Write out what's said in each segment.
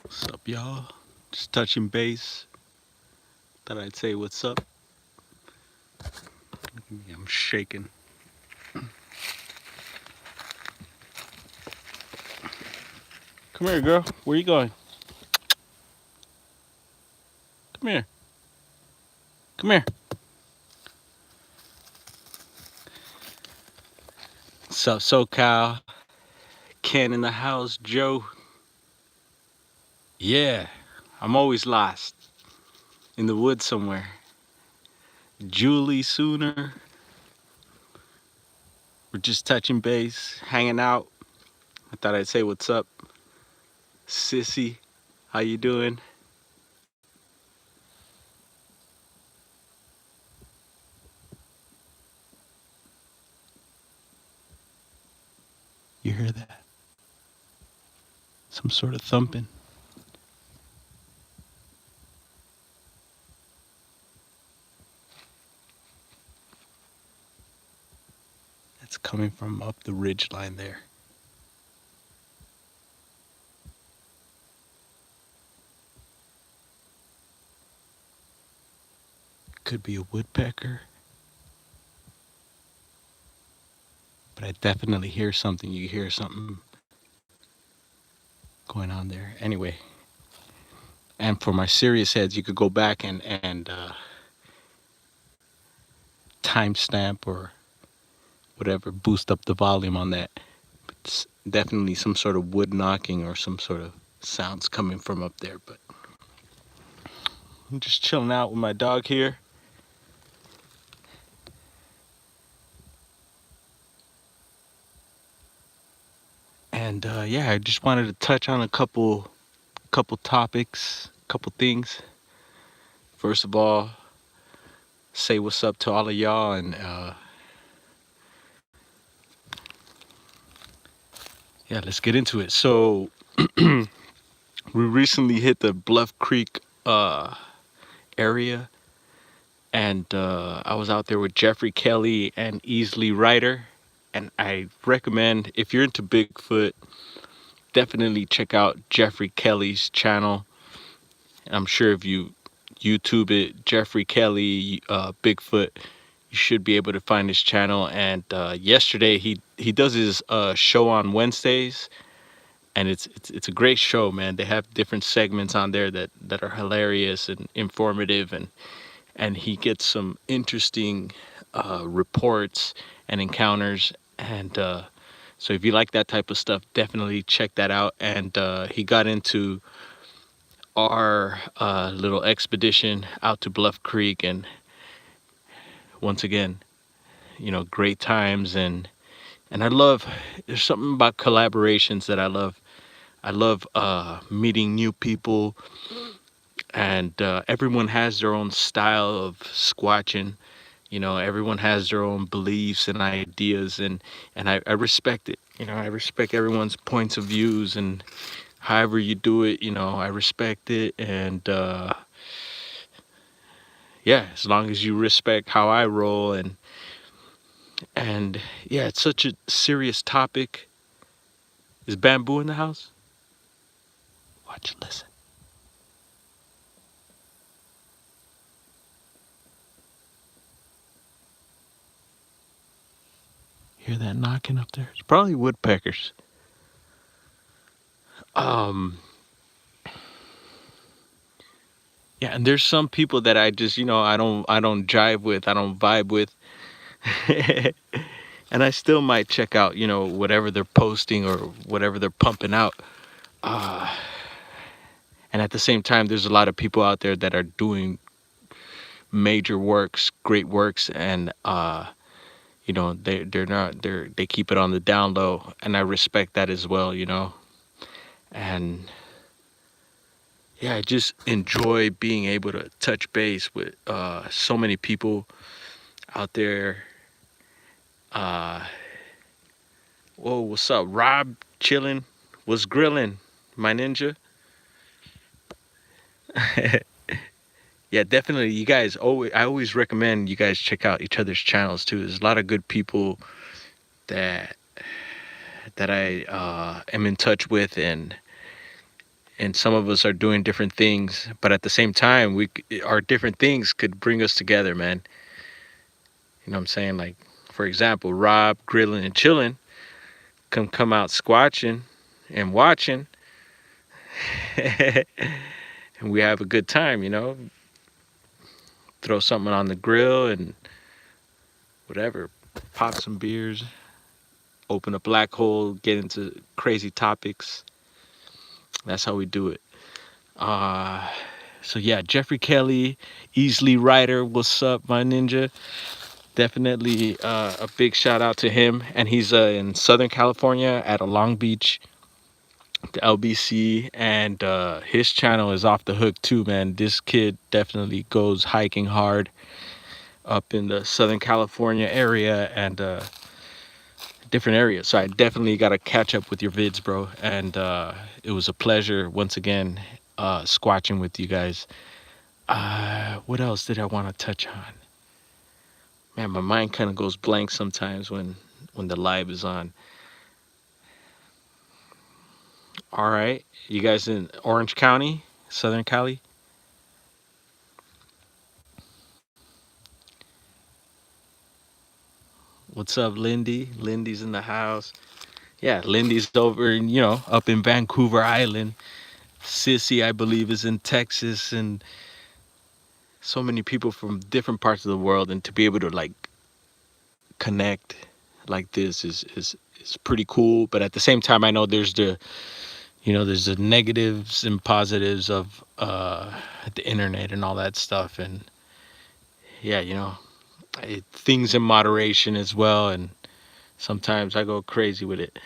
What's up, y'all? Just touching base. Thought I'd say what's up. I'm shaking. Come here, girl. Where you going? Come here. Come here. What's up, SoCal? Ken in the house. Joe. Yeah, I'm always lost. In the woods somewhere. Julie Sooner. We're just touching base, hanging out. I thought I'd say what's up. Sissy, how you doing? You hear that? Some sort of thumping. That's coming from up the ridge line there. Could be a woodpecker, but I definitely hear something. You hear something going on there. Anyway, and for my serious heads, you could go back and timestamp or whatever, boost up the volume on that. It's definitely some sort of wood knocking or some sort of sounds coming from up there. But I'm just chilling out with my dog here. And yeah, I just wanted to touch on a couple topics, couple things. First of all, say what's up to all of y'all, and yeah, let's get into it. So we recently hit the Bluff Creek area, and I was out there with Jeffrey Kelly and Easley Ryder. And I recommend, if you're into Bigfoot, definitely check out Jeffrey Kelly's channel. I'm sure if you YouTube it, Jeffrey Kelly Bigfoot, you should be able to find his channel. And yesterday he does his show on Wednesdays, and it's a great show, man. They have different segments on there that are hilarious and informative, and he gets some interesting reports and encounters. And so if you like that type of stuff, definitely check that out. And he got into our little expedition out to Bluff Creek, and once again, you know, great times. And I love, there's something about collaborations that I love. I love meeting new people, and everyone has their own style of squatching. You know, everyone has their own beliefs and ideas, and I respect it. You know, I respect everyone's points of views, and however you do it, you know, I respect it. And yeah, as long as you respect how I roll. And yeah, it's such a serious topic. Is Bamboo in the house? Watch, listen. Hear that knocking up there? It's probably woodpeckers. Um, yeah, and there's some people that I just, you know, I don't jive with, I don't vibe with. And I still might check out, you know, whatever they're posting or whatever they're pumping out. Uh, and at the same time, there's a lot of people out there that are doing major works, great works, and you know, they keep it on the down low, and I respect that as well, you know. And yeah, I just enjoy being able to touch base with so many people out there. Uh, Whoa, what's up, Rob? Chilling? Was grilling, my ninja? Yeah, definitely. You guys always, I always recommend you guys check out each other's channels too. There's a lot of good people that I am in touch with, and and some of us are doing different things, but at the same time, our different things could bring us together, man. You know what I'm saying? Like, for example, Rob grilling and chilling can come out squatching and watching, and we have a good time. Throw something on the grill and whatever, pop some beers, open a black hole, get into crazy topics. That's how we do it. Uh, so yeah, Jeffrey Kelly, Easily Rider, what's up, my ninja? Definitely a big shout out to him. And he's in Southern California at a Long Beach, the LBC, and his channel is off the hook too, man. This kid definitely goes hiking hard up in the Southern California area and different areas. So I definitely got to catch up with your vids, bro. And it was a pleasure once again squatching with you guys. What else did I want to touch on? Man, my mind kind of goes blank sometimes when the live is on. All right, you guys in Orange County, Southern Cali? What's up, Lindy? Lindy's in the house. Yeah, Lindy's over in, up in Vancouver Island. Sissy, I believe, is in Texas, and so many people from different parts of the world, and to be able to like connect like this is pretty cool. But at the same time, I know there's the negatives and positives of the internet and all that stuff, and yeah, things in moderation as well. And sometimes I go crazy with it.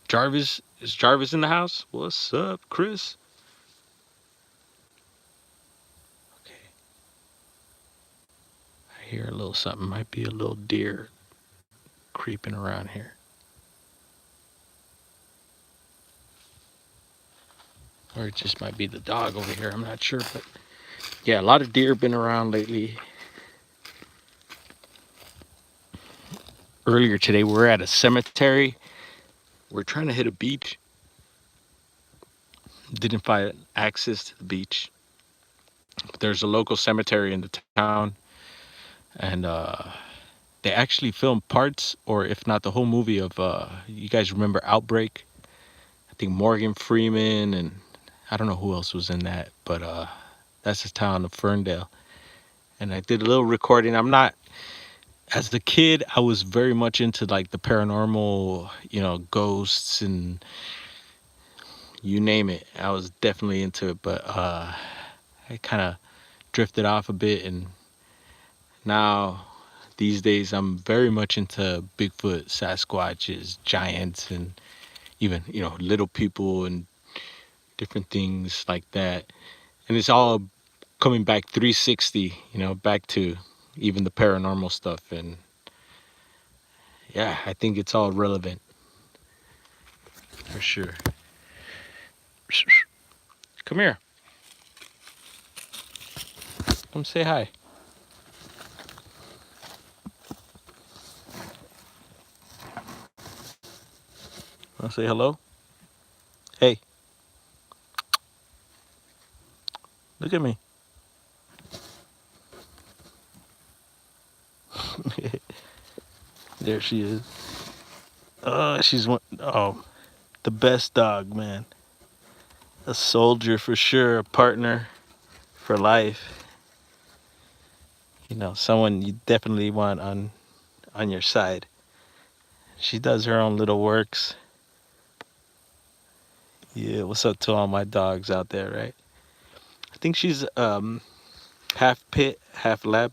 Jarvis, is Jarvis in the house? What's up, Chris? Okay, I hear a little something. Might be a little deer creeping around here, or it just might be the dog over here. I'm not sure, but yeah, a lot of deer been around lately. Earlier today, we were at a cemetery. We're trying to hit a beach. Didn't find access to the beach. But there's a local cemetery in the town, and they actually filmed parts, or if not the whole movie of. You guys remember Outbreak? I think Morgan Freeman and I don't know who else was in that, but that's the town of Ferndale. And I did a little recording. I'm not as a kid. I was very much into like the paranormal, ghosts and you name it. I was definitely into it, but I kind of drifted off a bit, and now these days I'm very much into Bigfoot, Sasquatches, giants, and even little people and different things like that. And it's all coming back 360, back to even the paranormal stuff. And yeah, I think it's all relevant for sure. Come here. Come say hi. Want to say hello? Hey, look at me. There she is. She's one. Oh, the best dog, man. A soldier for sure, a partner for life. Someone you definitely want on your side. She does her own little works. Yeah, what's up to all my dogs out there, right? I think she's half pit, half lab.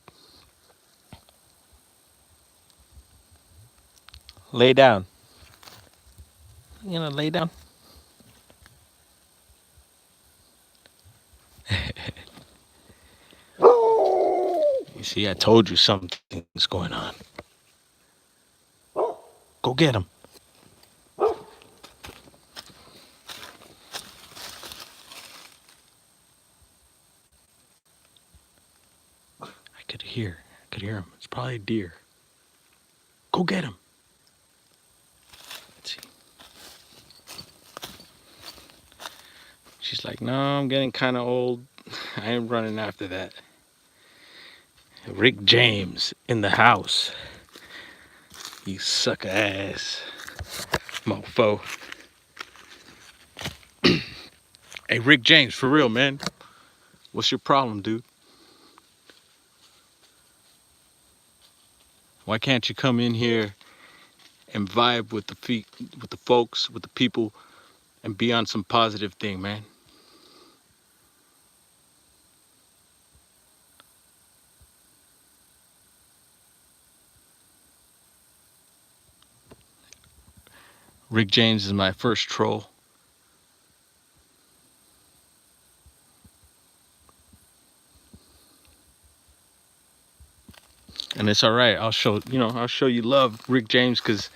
Lay down. Lay down. You see, I told you something's going on. Go get him. I could hear him. It's probably a deer. Go get him. She's like, no, I'm getting kind of old. I ain't running after that. Rick James in the house. You sucker ass mofo. Hey, Rick James, for real, man. What's your problem, dude? Why can't you come in here and vibe with with the folks, with the people, and be on some positive thing, man? Rick James is my first troll. And it's all right. I'll show you love, Rick James, because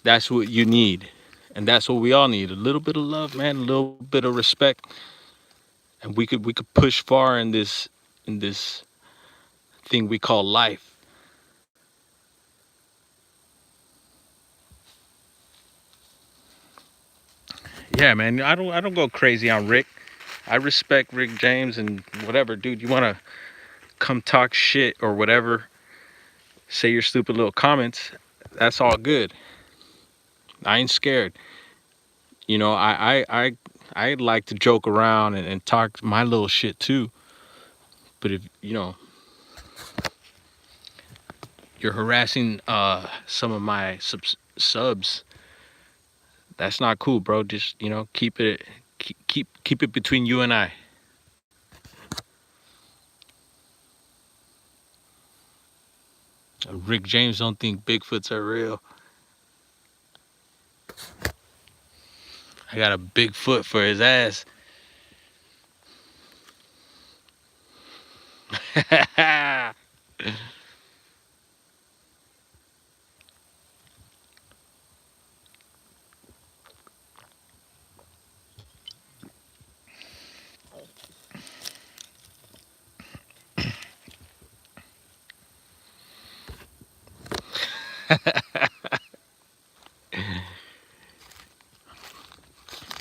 that's what you need. And that's what we all need. A little bit of love, man, a little bit of respect. And we could push far in this thing we call life. Yeah, man. I don't go crazy on Rick. I respect Rick James and whatever, dude. You wanna come talk shit or whatever, say your stupid little comments, that's all good. I ain't scared. I like to joke around and talk my little shit too. But if you're harassing some of my subs, that's not cool, bro. Just keep it between you and I. Rick James don't think Bigfoots are real. I got a big foot for his ass.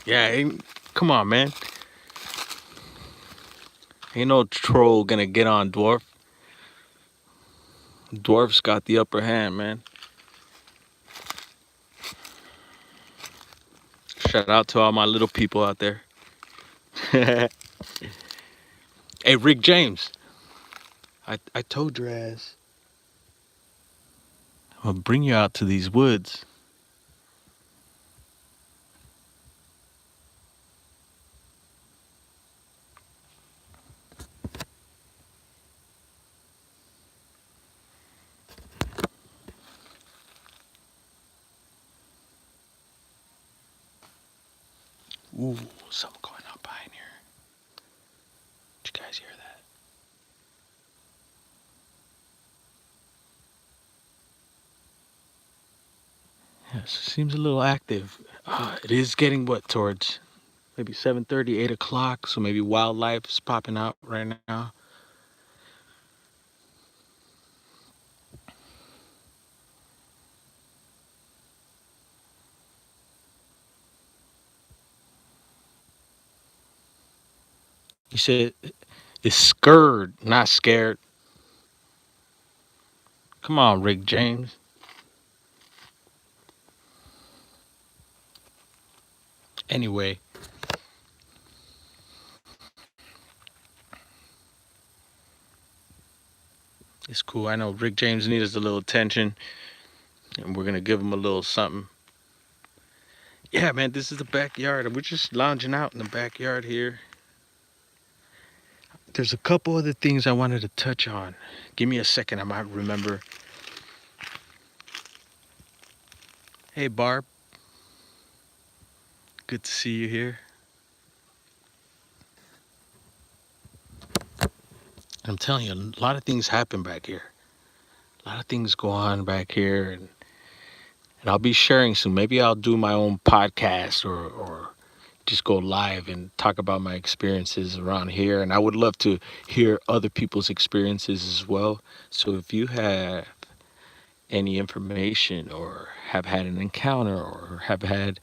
Yeah, come on, man. Ain't no troll gonna get on Dwarf. Dwarf's got the upper hand, man. Shout out to all my little people out there. Hey, Rick James. I told your ass. I'm gonna bring you out to these woods. Ooh, something going on behind here. Did you guys hear that? Yes, seems a little active. It is getting what towards maybe 7:30, 8 o'clock. So maybe wildlife is popping out right now. He said it's scared, not scared. Come on, Rick James. Anyway, it's cool. I know Rick James needs a little attention, and we're gonna give him a little something. Yeah, man, this is the backyard. We're just lounging out in the backyard here. There's a couple other things I wanted to touch on. Give me a second, I might remember. Hey, Barb. Good to see you here. I'm telling you, a lot of things happen back here. A lot of things go on back here, and I'll be sharing soon. Maybe I'll do my own podcast or just go live and talk about my experiences around here. And I would love to hear other people's experiences as well. So if you have any information or have had an encounter or have had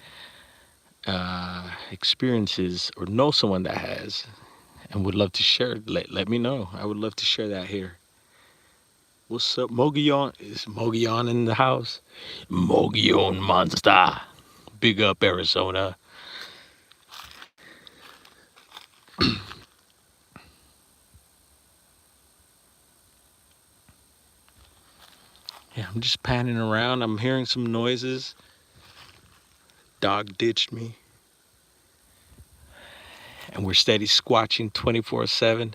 experiences or know someone that has and would love to share, let me know. I would love to share that here. What's up, Mogion? Is Mogion in the house? Mogion Monster. Big up, Arizona. Yeah, I'm just panning around. I'm hearing some noises. Dog ditched me. And we're steady squatching 24/7.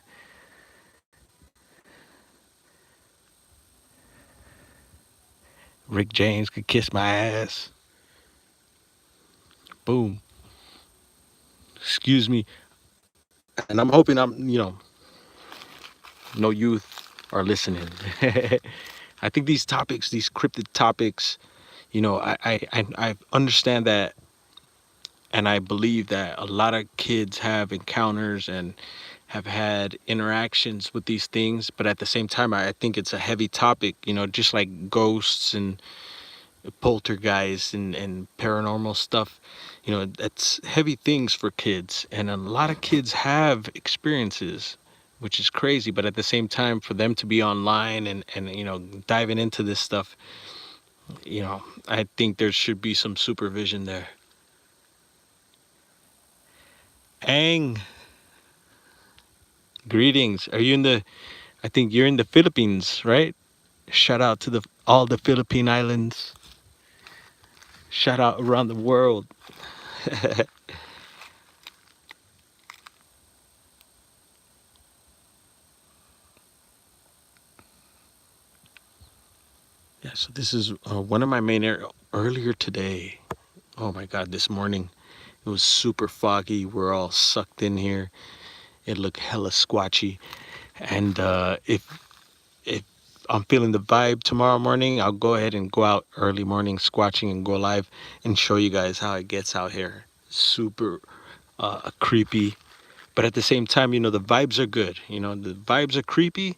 Rick James could kiss my ass. Boom. Excuse me. And I'm hoping no youth are listening. I think these topics, these cryptid topics, I understand that, and I believe that a lot of kids have encounters and have had interactions with these things, but at the same time, I think it's a heavy topic, just like ghosts and poltergeist and paranormal stuff. That's heavy things for kids, and a lot of kids have experiences, which is crazy. But at the same time, for them to be online and diving into this stuff, I think there should be some supervision there. Ang, greetings. Are you in the? I think you're in the Philippines, right? Shout out to the all the Philippine islands. Shout out around the world. Yeah, so this is one of my main earlier today. Oh my God, this morning it was super foggy. We're all sucked in here. It looked hella squatchy. And if I'm feeling the vibe tomorrow morning, I'll go ahead and go out early morning squatching and go live and show you guys how it gets out here. Super creepy, but at the same time, the vibes are good. The vibes are creepy,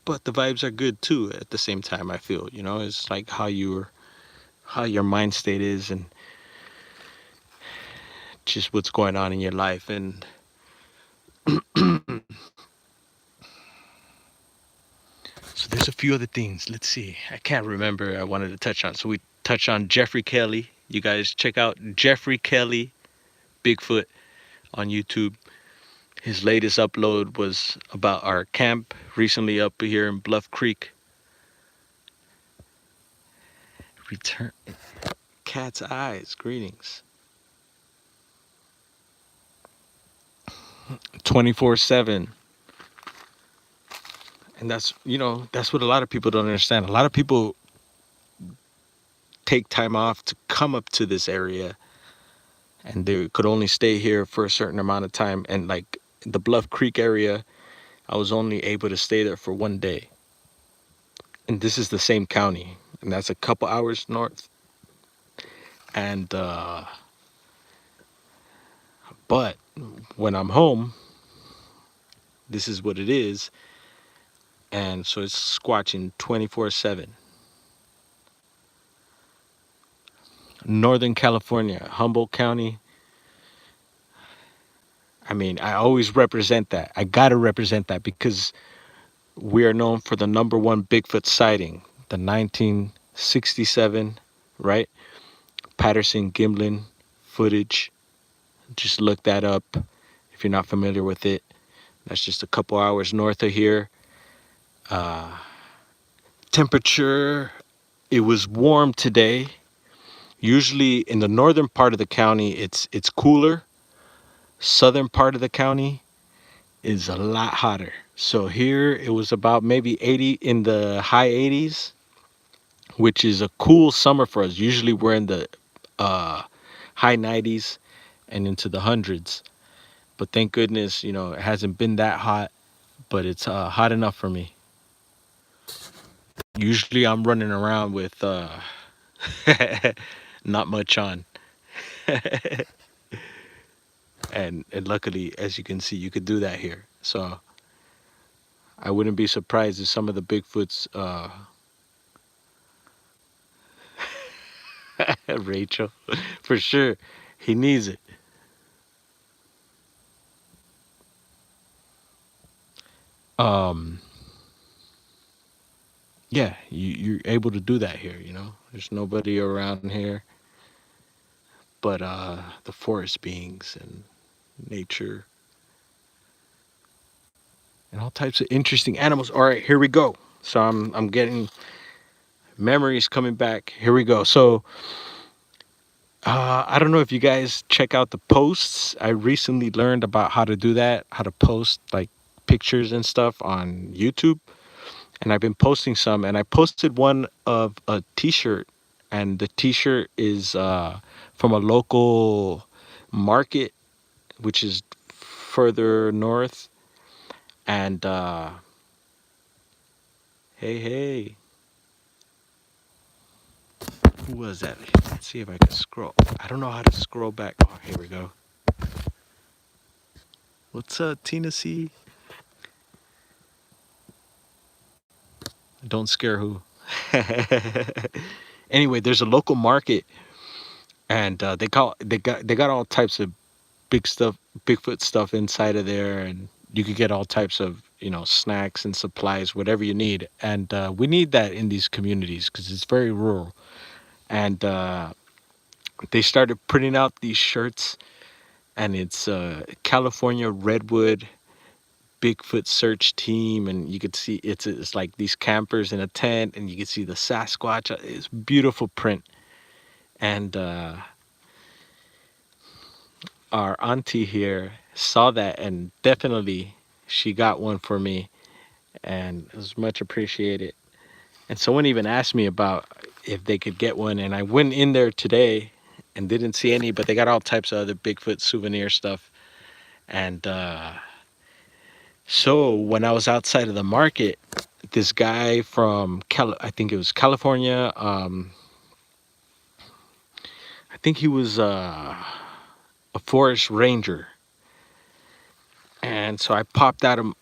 but the vibes are good too. At the same time, I feel it's like how your mind state is and just what's going on in your life. And so there's a few other things. Let's see. I can't remember I wanted to touch on. So we touched on Jeffrey Kelly. You guys check out Jeffrey Kelly Bigfoot on YouTube. His latest upload was about our camp recently up here in Bluff Creek. Return Cat's Eyes. Greetings. 24/7. And that's what a lot of people don't understand. A lot of people take time off to come up to this area, and they could only stay here for a certain amount of time. And like the Bluff Creek area, I was only able to stay there for 1 day. And this is the same county, and that's a couple hours north. And but when I'm home, this is what it is. And so it's squatching 24/7. Northern California, Humboldt County. I mean, I always represent that. I gotta represent that because we are known for the number one Bigfoot sighting, the 1967, right? Patterson Gimlin footage. Just look that up if you're not familiar with it. That's just a couple hours north of here. Uh, Temperature, it was warm today. Usually in the northern part of the county, it's cooler. Southern part of the county is a lot hotter. So here it was about maybe 80 in the high 80s, which is a cool summer for us. Usually we're in the high 90s and into the hundreds. But thank goodness, it hasn't been that hot, but it's hot enough for me. Usually I'm running around with not much on. And luckily, as you can see, you could do that here. So I wouldn't be surprised if some of the Bigfoots, Rachel, for sure. He needs it. Um, yeah, you're able to do that here. There's nobody around here but the forest beings and nature and all types of interesting animals. All right, here we go. So I'm getting memories coming back. Here we go. So I don't know if you guys check out the posts. I recently learned about how to do that, how to post like pictures and stuff on YouTube. And I've been posting some, and I posted one of a T-shirt, and the T-shirt is from a local market, which is further north. And hey, hey, who was that? Let's see if I can scroll. I don't know how to scroll back. Oh, here we go. What's up, Tina C? Don't scare who. Anyway, there's a local market, and they got all types of big stuff, Bigfoot stuff inside of there, and you could get all types of snacks and supplies, whatever you need. And we need that in these communities because it's very rural. And they started printing out these shirts, and it's California Redwood Bigfoot search team, and you could see it's like these campers in a tent, and you can see the Sasquatch. It's beautiful print. And our auntie here saw that, and definitely she got one for me, and it was much appreciated. And someone even asked me about if they could get one, and I went in there today and didn't see any, but they got all types of other Bigfoot souvenir stuff. And so when I was outside of the market, this guy from I think it was California. I think he was a forest ranger, and so I popped out of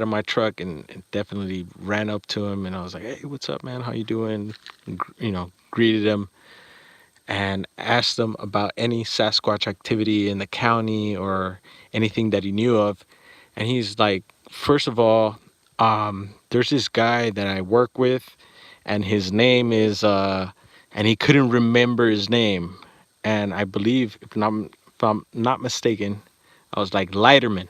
my truck and definitely ran up to him, and I was like, "Hey, what's up, man? How you doing?" And, greeted him and asked him about any Sasquatch activity in the county or anything that he knew of. And he's like, first of all, there's this guy that I work with, and his name is, and he couldn't remember his name. And I believe, if I'm not mistaken, I was like Leiterman,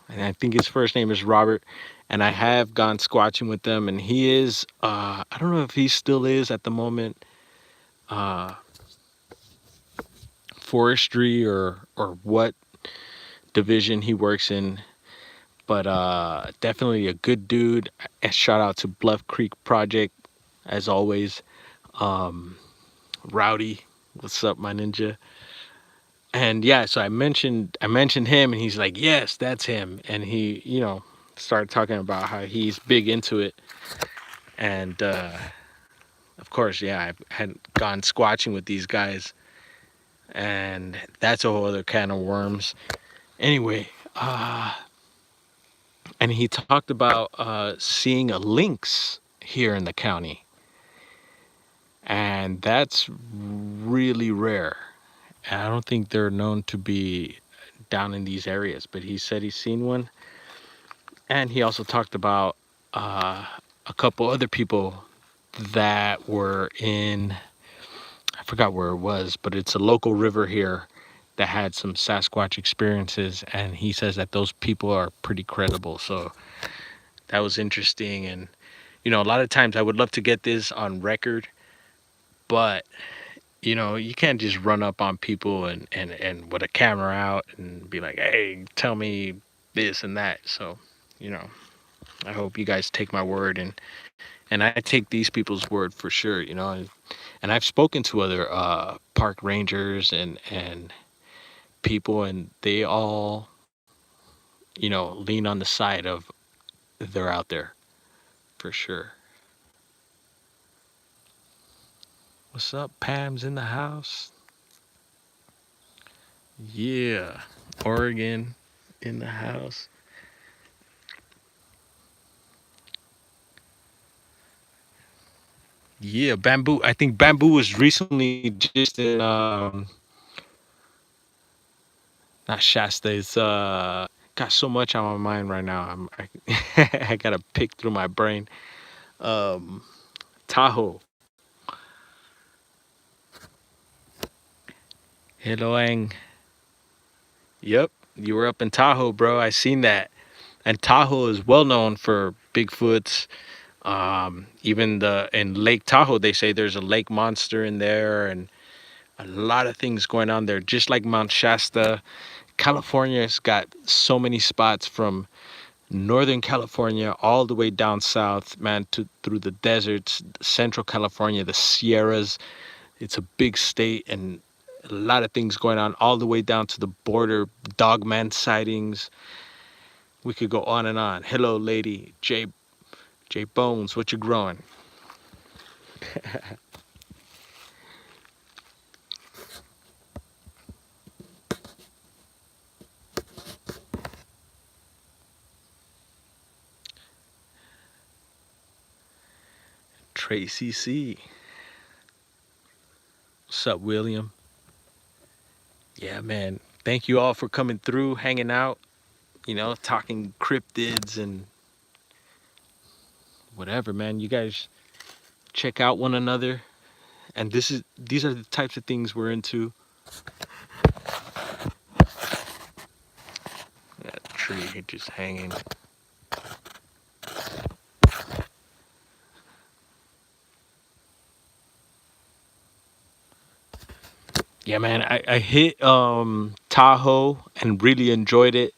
and I think his first name is Robert. And I have gone squatching with them, and he is, I don't know if he still is at the moment, uh, forestry or what division he works in, but definitely a good dude. And shout out to Bluff Creek Project as always. um Rowdy, what's up, my ninja? And yeah, so I mentioned him, and he's like, yes, that's him. And he started talking about how he's big into it. And of course, yeah, I had gone squatching with these guys, and that's a whole other can of worms. Anyway, and he talked about seeing a lynx here in the county, and that's really rare. And I don't think they're known to be down in these areas, but he said he's seen one. And he also talked about uh, a couple other people that were in, I forgot where it was, but it's a local river here that had some Sasquatch experiences, and he says that those people are pretty credible. So that was interesting. And a lot of times I would love to get this on record, but you can't just run up on people and with a camera out and be like, hey, tell me this and that. So you know I hope you guys take my word, and I take these people's word for sure. And I've spoken to other park rangers and people, and they all lean on the side of they're out there for sure. What's up? Pam's in the house. Yeah, Oregon in the house. Yeah, Bamboo. I think Bamboo was recently just in not Shasta. It's got so much on my mind right now. I gotta pick through my brain. Um, Tahoe. Helloang. Yep, you were up in Tahoe, bro. I seen that. And Tahoe is well known for Bigfoots. Even the in Lake Tahoe, they say there's a lake monster in there, and a lot of things going on there. Just like Mount Shasta, California's got so many spots from Northern California all the way down south, man, to through the deserts, Central California, the Sierras. It's a big state and a lot of things going on all the way down to the border, dogman sightings. We could go on and on. Hello, lady. J Bones, what you growing? Tracy C. What's up, William? Yeah, man. Thank you all for coming through, hanging out, talking cryptids and whatever, man. You guys check out one another. And these are the types of things we're into. That tree just hanging. Yeah, man. I hit Tahoe and really enjoyed it.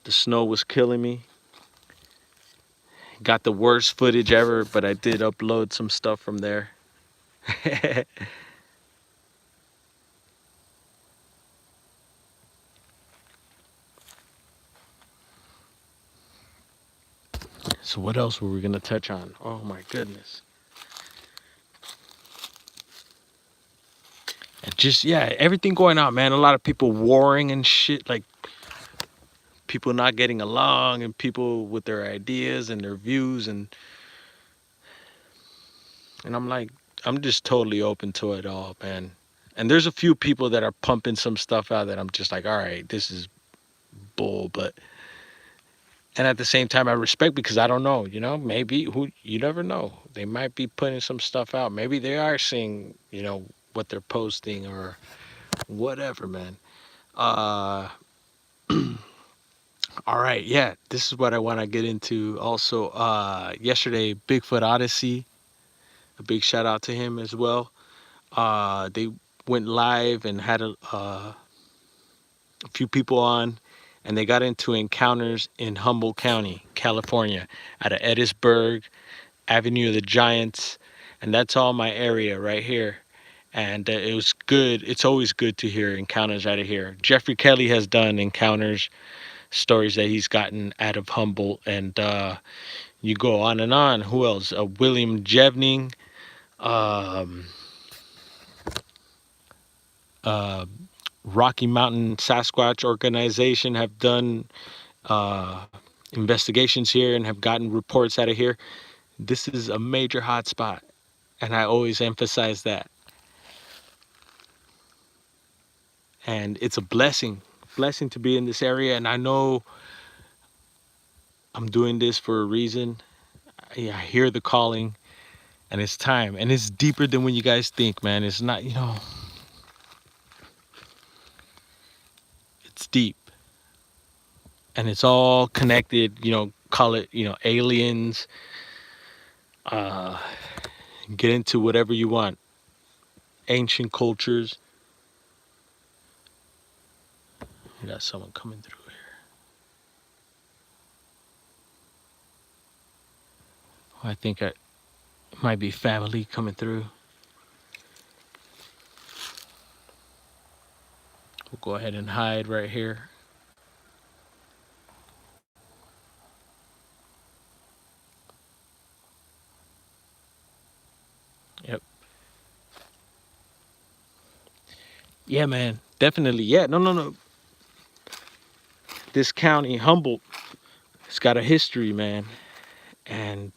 The snow was killing me. Got the worst footage ever, but I did upload some stuff from there. So what else were we gonna touch on? Oh my goodness. And just yeah, everything going on, man. A lot of people warring and shit, like people not getting along and people with their ideas and their views and I'm like, I'm just totally open to it all, man. And there's a few people that are pumping some stuff out that I'm just like, all right, this is bull, but and at the same time I respect because I don't know, maybe who you never know. They might be putting some stuff out. Maybe they are seeing, what they're posting or whatever, man. Uh all right, yeah, this is what I want to get into also. Yesterday, Bigfoot Odyssey, a big shout out to him as well. They went live and had a few people on, and they got into encounters in Humboldt County, California, out of Edisburg, Avenue of the Giants, and that's all my area right here. And it was good. It's always good to hear encounters out of here. Jeffrey Kelly has done encounters, stories that he's gotten out of Humboldt, and you go on and on. Who else? William Jevning, um, uh, Rocky Mountain Sasquatch Organization have done uh, investigations here and have gotten reports out of here. This is a major hotspot, and I always emphasize that. And it's a blessing to be in this area. And I know I'm doing this for a reason. I hear the calling, and it's time. And it's deeper than when you guys think, man. It's not, it's deep, and it's all connected. Call it, aliens. Uh, get into whatever you want. Ancient cultures. We got someone coming through here. I think it might be family coming through. We'll go ahead and hide right here. Yep. Yeah, man. Definitely. Yeah. No, no, no. This county, Humboldt, it's got a history, man. And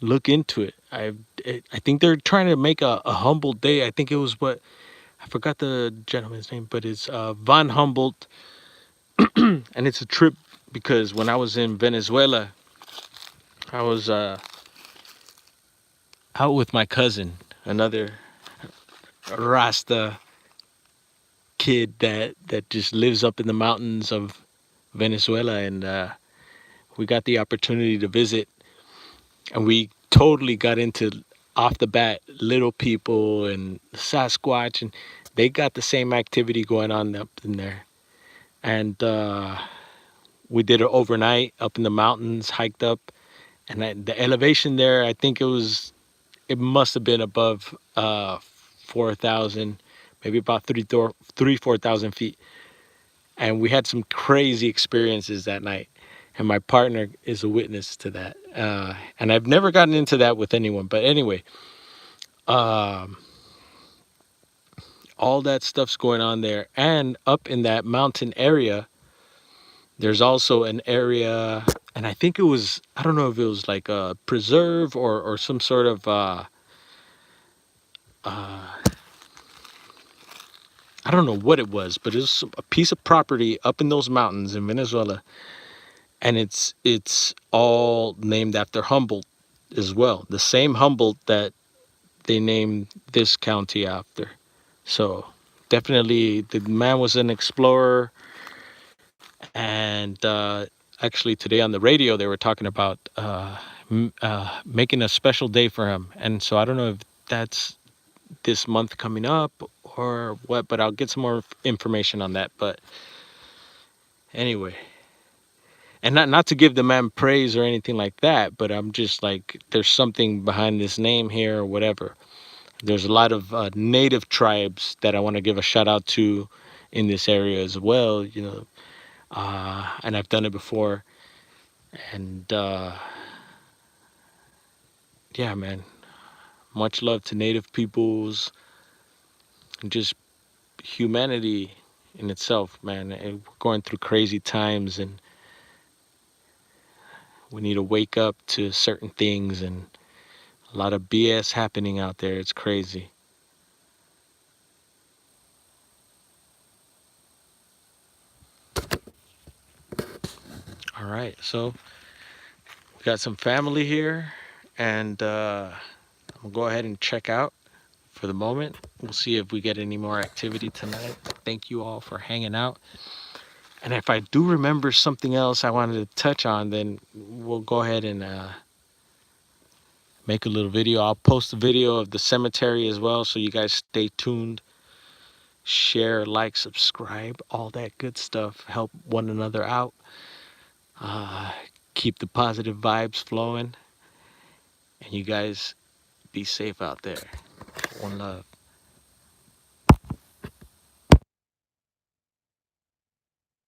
look into it. I think they're trying to make a Humboldt Day. I think it was what I forgot the gentleman's name, but it's Von Humboldt, and it's a trip because when I was in Venezuela, I was out with my cousin, another Rasta kid that just lives up in the mountains of Venezuela, and we got the opportunity to visit, and we totally got into off the bat little people and Sasquatch, and they got the same activity going on up in there, and we did it overnight up in the mountains, hiked up, and the elevation there, I think it must have been above 4,000, maybe about 4,000 feet. And we had some crazy experiences that night. And my partner is a witness to that. And I've never gotten into that with anyone. But anyway, um, all that stuff's going on there. And up in that mountain area, there's also an area, and I think it was, I don't know if it was like a preserve or some sort of, I don't know what it was, but it was a piece of property up in those mountains in Venezuela, and it's all named after Humboldt as well, the same Humboldt that they named this county after. So definitely, the man was an explorer, and actually today on the radio they were talking about making a special day for him, and so I don't know if that's this month coming up or what, but I'll get some more information on that. But anyway, and not to give the man praise or anything like that, but I'm just like, there's something behind this name here or whatever. There's a lot of native tribes that I want to give a shout out to in this area as well, and I've done it before. And yeah, man, much love to native peoples and just humanity in itself, man. And we're going through crazy times, and we need to wake up to certain things, and a lot of BS happening out there. It's crazy. All right, so we got some family here, and I'm gonna go ahead and check out for the moment. We'll see if we get any more activity tonight. Thank you all for hanging out. And if I do remember something else I wanted to touch on, then we'll go ahead and make a little video. I'll post a video of the cemetery as well, so you guys stay tuned. Share, like, subscribe, all that good stuff. Help one another out. Uh, Keep the positive vibes flowing. And you guys be safe out there. One love.